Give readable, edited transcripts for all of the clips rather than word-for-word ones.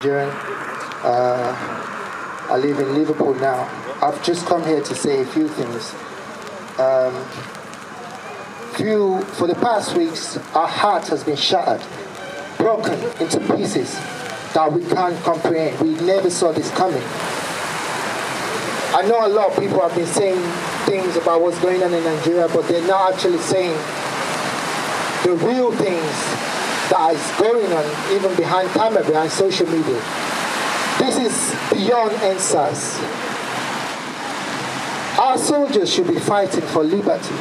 Nigerian. I live in Liverpool now. I've just come here to say a few things. For the past weeks, our heart has been shattered, broken into pieces that we can't comprehend. We never saw this coming. I know a lot of people have been saying things about what's going on in Nigeria, but they're not actually saying the real things that is going on, even behind camera, behind social media. This is beyond Sars. Our soldiers should be fighting for liberty,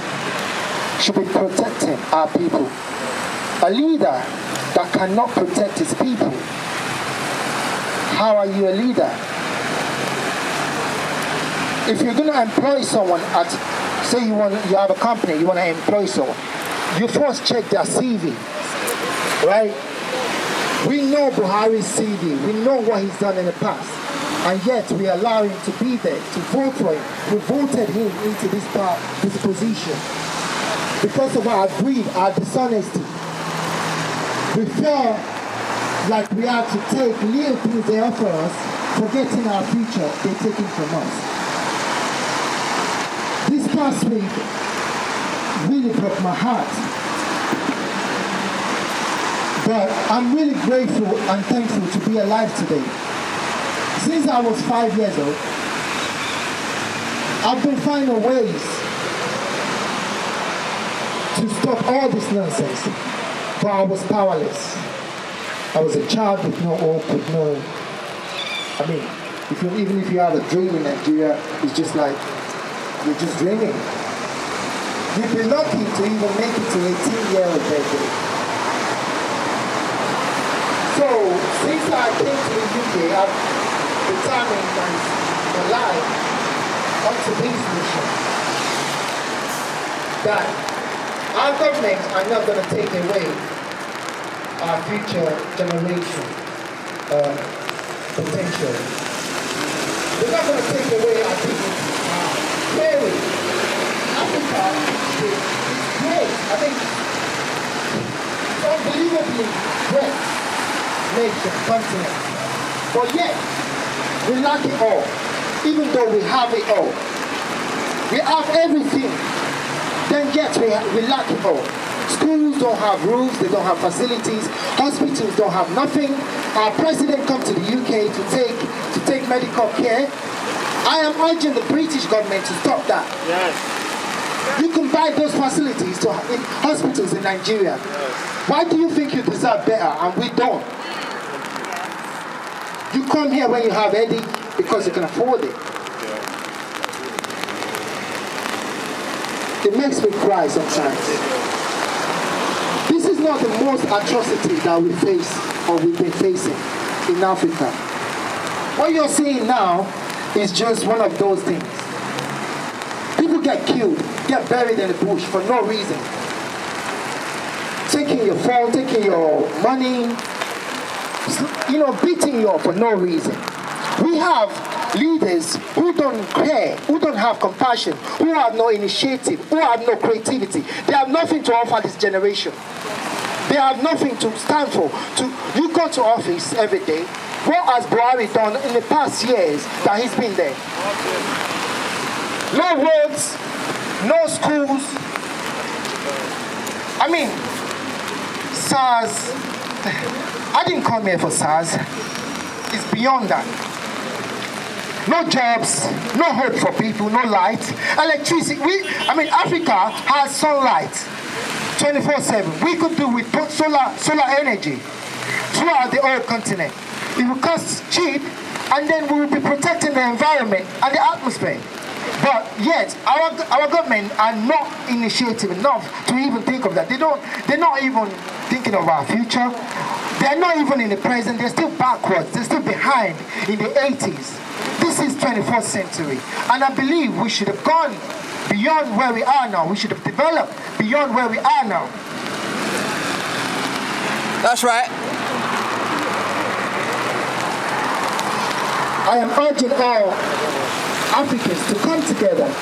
should be protecting our people. A leader that cannot protect his people, how are you a leader? If you're going to employ someone say you have a company, you want to employ someone, you first check their CV. Right? We know Buhari's CV. We know what he's done in the past. And yet we allow him to be there, to vote for him. We voted him into this position. Because of our greed, our dishonesty. We felt like we had to take little things they offer us, forgetting our future they're taking from us. This past week really broke my heart. But I'm really grateful and thankful to be alive today. Since I was 5 years old, I've been finding ways to stop all this nonsense, but I was powerless. I was a child with no hope, with no... even if you have a dream in Nigeria, it's just like, you're just dreaming. You'd be lucky to even make it to 18-year-old birthday. So, since I came to the UK, I've determined my life onto this mission. That our government are not going to take away our future generation potential. They're not going to take away our dignity. Clearly, Africa is great. I think it's unbelievably great. Nation, continent. But yet, we lack it all, even though we have it all. We have everything, then yet we lack it all. Schools don't have roofs, they don't have facilities, hospitals don't have nothing. Our president comes to the UK to take medical care. I am urging the British government to stop that. Yes. You can buy those facilities in hospitals in Nigeria. Yes. Why do you think you deserve better and we don't? You come here when you have Eddie because you can afford it. It makes me cry sometimes. This is not the most atrocity that we face or we've been facing in Africa. What you're seeing now is just one of those things. People get killed, get buried in the bush for no reason. Taking your phone, taking your money, beating you up for no reason. We have leaders who don't care, who don't have compassion, who have no initiative, who have no creativity. They have nothing to offer this generation. They have nothing to stand for. You go to office every day. What has Buhari done in the past years that he's been there? No roads, no schools. Sars. I didn't come here for Sars. It's beyond that. No jobs, no hope for people, no light, electricity. Africa has sunlight 24/7. We could do with solar energy throughout the whole continent. It will cost cheap, and then we will be protecting the environment and the atmosphere. But yet, our government are not initiative enough to even think of that. They're not even thinking of our future. They're not even in the present. They're still backwards. They're still behind in the 80s. This is 21st century. And I believe we should have gone beyond where we are now. We should have developed beyond where we are now. That's right. I am urging all Africans to come together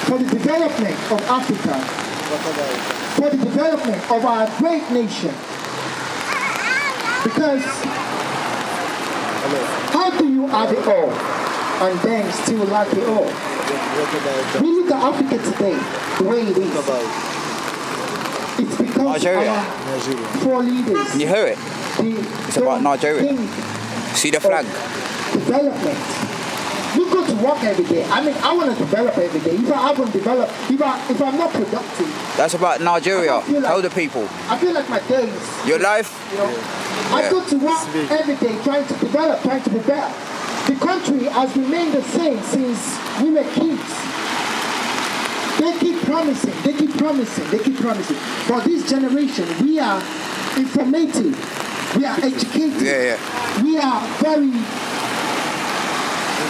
for the development of Africa, for the development of our great nation. Because how do you have it all and then still lack it all? We look at Africa today, the way it is. It's because Nigeria. our four leaders. You hear it? It's about Nigeria. See the flag? Development. We go to work every day. I mean, I want to develop every day. If I haven't developed, if I'm not productive. That's about Nigeria. Tell the people. I feel like my days. Your life? You know, I go to work every day trying to develop, trying to be better. The country has remained the same since we were kids. They keep promising, they keep promising, they keep promising. For this generation, we are informative, we are educated, we are very,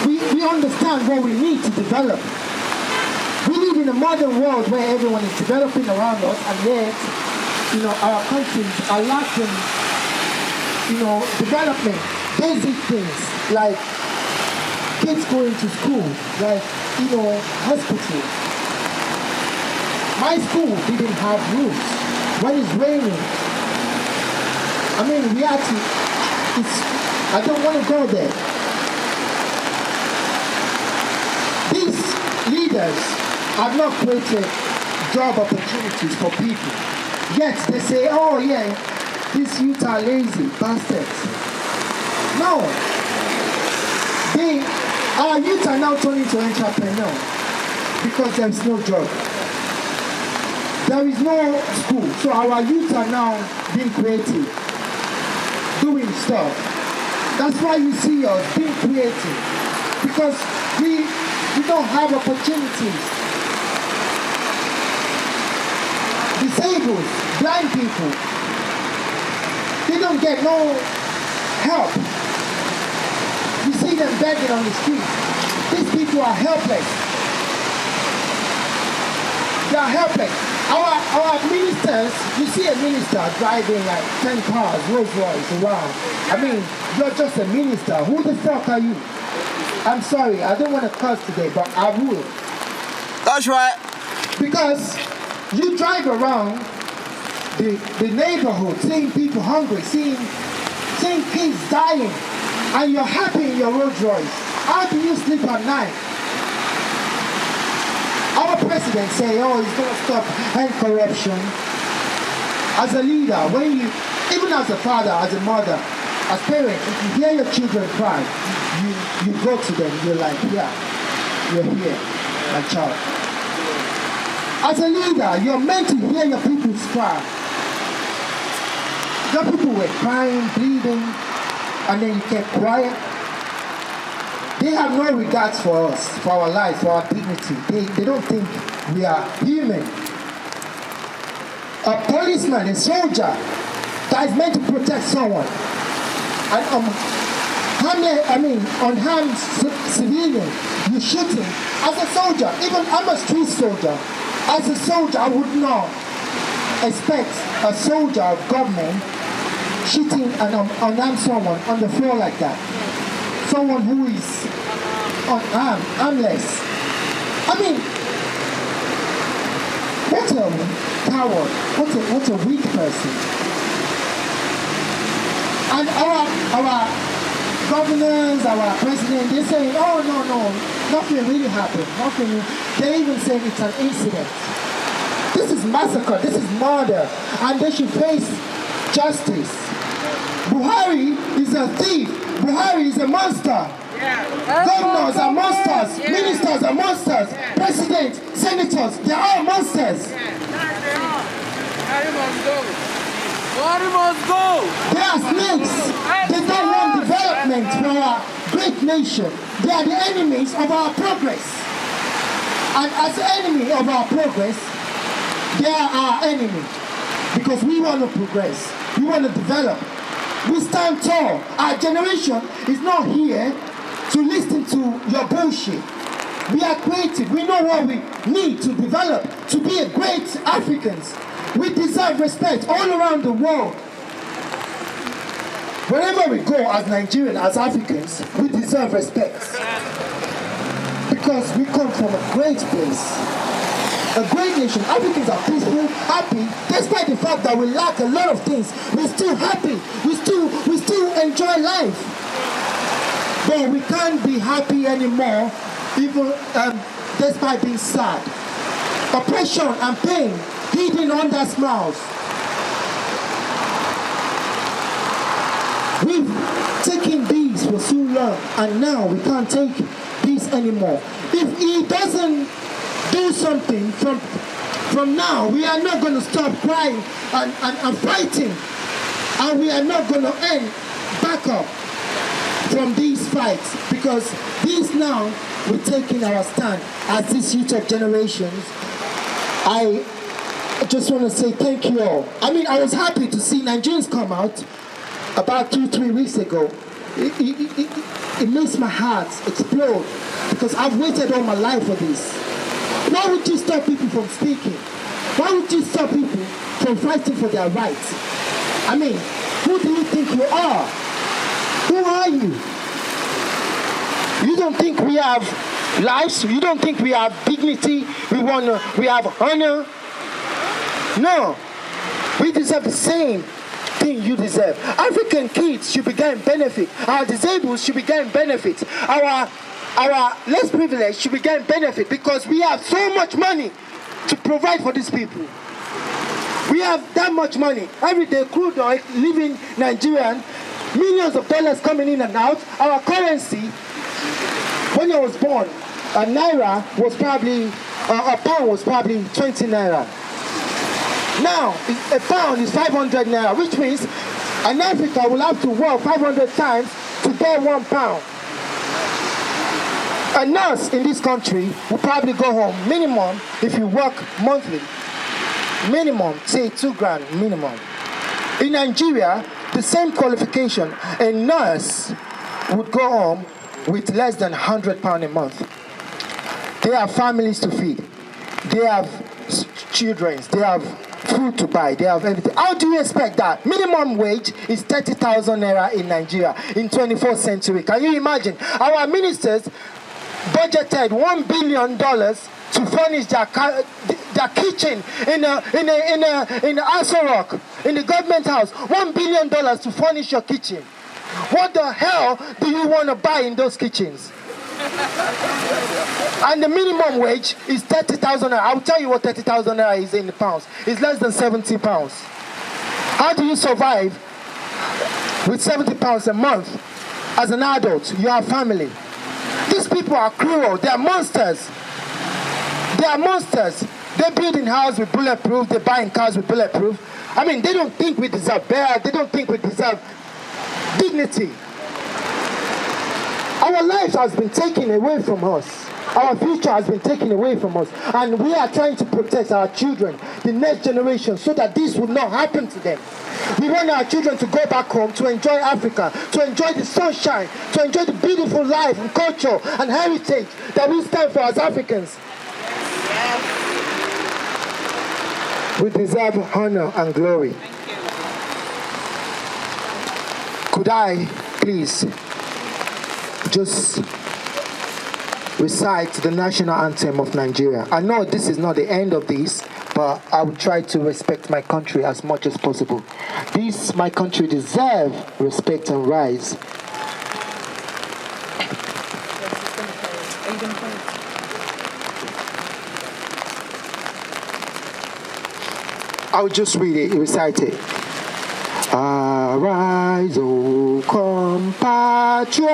we understand what we need to develop. We live in a modern world where everyone is developing around us, and yet, you know, our countries are lacking, you know, development, basic things like kids going to school, like, you know, hospitals. My school didn't have roofs. When it's raining, I mean, we actually, I don't want to go there. These leaders have not created job opportunities for people. Yet they say, oh yeah, these youth are lazy bastards. No. Our youth are now turning to entrepreneurs because there is no job. There is no school, so our youth are now being creative, doing stuff. That's why you see us being creative, because we don't have opportunities. Disabled, blind people, they don't get no help. You see them begging on the street. These people are helpless. They are helpless. Our ministers, you see a minister driving like 10 cars, Rolls Royce around. I mean, you're just a minister. Who the fuck are you? I'm sorry, I don't want to curse today, but I will. That's right. Because you drive around the neighborhood, seeing people hungry, seeing kids dying, and you're happy in your Rolls Royce. How do you sleep at night? Our president say, oh, he's going to stop hand corruption. As a leader, even as a father, as a mother, as parents, if you hear your children cry, you go to them, you're like, yeah, you're here, my child. As a leader, you're meant to hear your people's cry. Your people were crying, bleeding, and then you kept quiet. They have no regards for us, for our life, for our dignity. They don't think we are human. A policeman, a soldier, that is meant to protect someone. And unharmed civilian, you shoot him. As a soldier, even I'm a street soldier. As a soldier, I would not expect a soldier of government shooting an unarmed someone on the floor like that. Someone who is unarmed, armless. I mean, what a coward, what a weak person. And our governors, our president, they're saying, oh no, nothing really happened, nothing. They're even saying it's an incident. This is massacre, this is murder, and they should face justice. Buhari is a thief. Buhari is a monster. Governors are monsters. Ministers are monsters. Presidents, senators, they are all monsters. Buhari must go. They are snakes. They don't want development for our great nation. They are the enemies of our progress. And as enemy of our progress, they are our enemy. Because we want to progress. We want to develop. We stand tall. Our generation is not here to listen to your bullshit. We are creative. We know what we need to develop to be a great Africans. We deserve respect all around the world. Wherever we go as Nigerians, as Africans, we deserve respect. Because we come from a great place. A great nation. Africans are peaceful, happy, despite the fact that we lack a lot of things. We're still happy. enjoy life. But we can't be happy anymore, even despite being sad. Oppression and pain hidden under smiles. We've taken these for so long, and now we can't take these anymore. If he doesn't do something from now, we are not going to stop crying and fighting, and we are not going to end back up from these fights, because these now we're taking our stand as this youth of generations. I just want to say thank you all. I mean, I was happy to see Nigerians come out about 2-3 weeks ago. It makes my heart explode, because I've waited all my life for this. Why would you stop people from speaking? Why would you stop people from fighting for their rights? I mean, who do you think you are? Who are you? You don't think we have lives? You don't think we have dignity? We have honor? No. We deserve the same thing you deserve. African kids should be getting benefit. Our disabled should be getting benefit. Our less privileged should be getting benefit, because we have so much money to provide for these people. We have that much money. Every day, crude oil, living Nigerian, millions of dollars coming in and out. Our currency, when I was born, a naira was probably, a pound was probably 20 naira. Now, a pound is 500 naira, which means an Africa will have to work 500 times to get 1 pound. A nurse in this country will probably go home minimum, if you work monthly, minimum, say 2 grand minimum. In Nigeria, the same qualification, a nurse would go home with less than 100 pounds a month. They have families to feed. They have children. They have food to buy. They have everything. How do you expect that? Minimum wage is 30,000 naira in Nigeria in 21st century. Can you imagine? Our ministers budgeted $1 billion to furnish their kitchen in Aso Rock, in the government house. $1 billion to furnish your kitchen. What the hell do you want to buy in those kitchens? And the minimum wage is 30,000 naira. I'll tell you what 30,000 naira is in pounds. It's less than 70 pounds. How do you survive with 70 pounds a month as an adult? You have family. These people are cruel. They are monsters. They are monsters. They build in houses with bulletproof. They buy in cars with bulletproof. I mean, they don't think we deserve better. They don't think we deserve dignity. Our lives has been taken away from us. Our future has been taken away from us. And we are trying to protect our children, the next generation, so that this will not happen to them. We want our children to go back home, to enjoy Africa, to enjoy the sunshine, to enjoy the beautiful life and culture and heritage that we stand for as Africans. We deserve honor and glory. Could I, please, just recite the national anthem of Nigeria? I know this is not the end of this, but I will try to respect my country as much as possible. This, my country, deserve respect and rise. I'll just read it, recite it. Arise, O compatriot,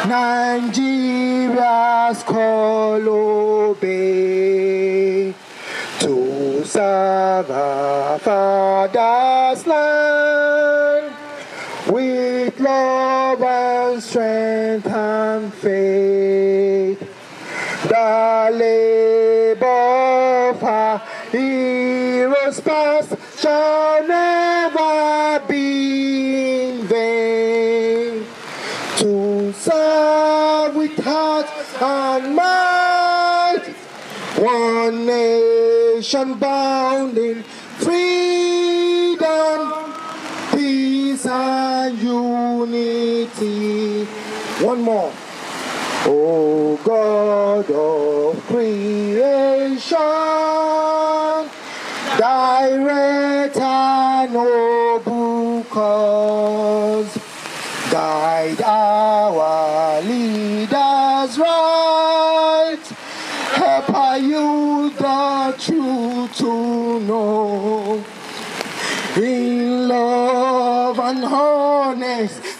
Nigeria's call obey, to serve our father's land, with love and strength and faith. The labor of our heroes past shall never be in vain. To serve with heart and mind, one nation bound in freedom, peace and unity. One more. O God of creation, direct and noble cause. Guide our leaders right. Help our youth the truth to know. In love and honesty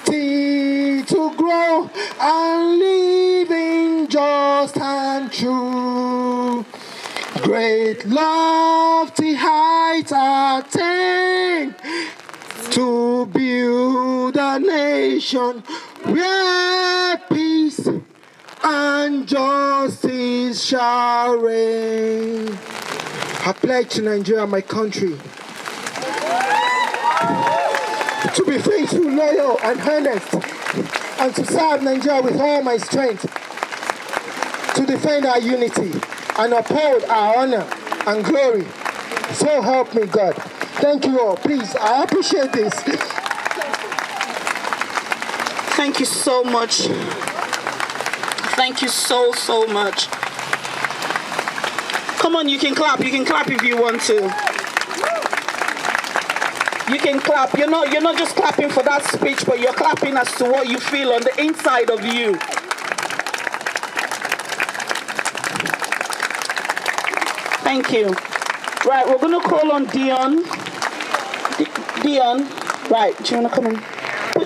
to grow and live in just and true. Great lofty heights attain to build a nation where peace and justice shall reign. I pledge to Nigeria, my country, to be faithful, loyal, and honest, and to serve Nigeria with all my strength, to defend our unity and uphold our honor and glory. So help me God. Thank you all. Please, I appreciate this. Thank you so much. Thank you so, so much. Come on, you can clap. You can clap if you want to. You can clap. You're not just clapping for that speech, but you're clapping as to what you feel on the inside of you. Thank you. Right, we're going to call on Dion. Dion, right, do you want to come in?